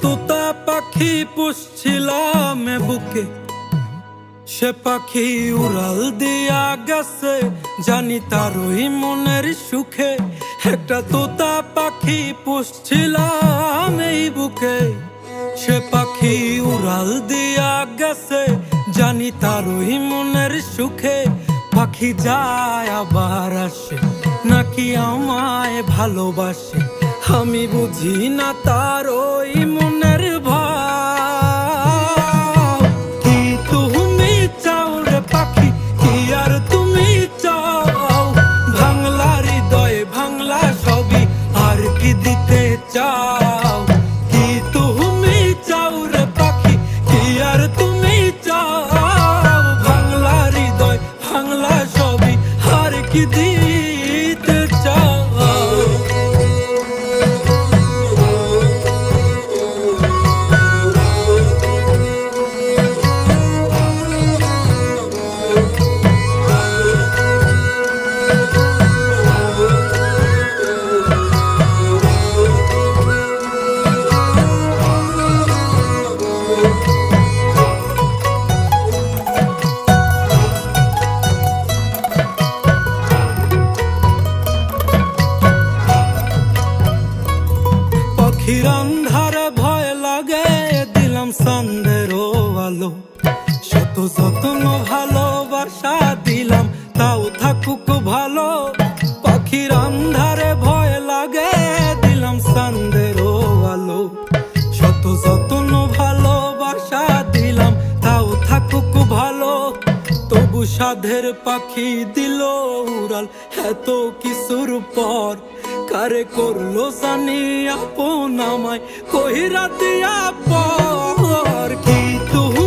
তোতা পাখি পুষছিলাম বুকে, সে পাখি উড়াল দিয়া গেছে, জানি তারই মনের সুখে। একটা তোতা পাখি পুষছিলাম এই বুকে, সে পাখি উড়াল দিয়া গেছে, জানি তারই মনের সুখে। পাখি যায় আবার আসে, নাকি আমায় ভালোবাসে, আমি বুঝি না তার ওই মনের ভাব। কি তুমি চাও রে পাখি, কি আর তুমি চাও? ভাঙলা হৃদয় ভাঙলা সবই, আর কি দিতে চাও? কি তুমি চাও রে পাখি, কি আর তুমি চাও? ভাঙলা হৃদয় ভাঙলা সবই, আর কি দিতে চাও? পাখির আন্ধারে ভয় লাগে, দিলাম সন্দেরও আলো, শত যত্ন ভালোবাসা দিলাম, তাও থাকুক ভালো। পাখির আন্ধারে ভয় লাগে, দিলাম সন্দেরও আলো, শত যত্ন ভালোবাসা দিলাম, তাও থাকুক ভালো। তবু সাধের পাখি দিল উড়াল এত কিছুর পর, কারে করলো জানি আপন আমায় কইরা দিয়া পর। কি তুমি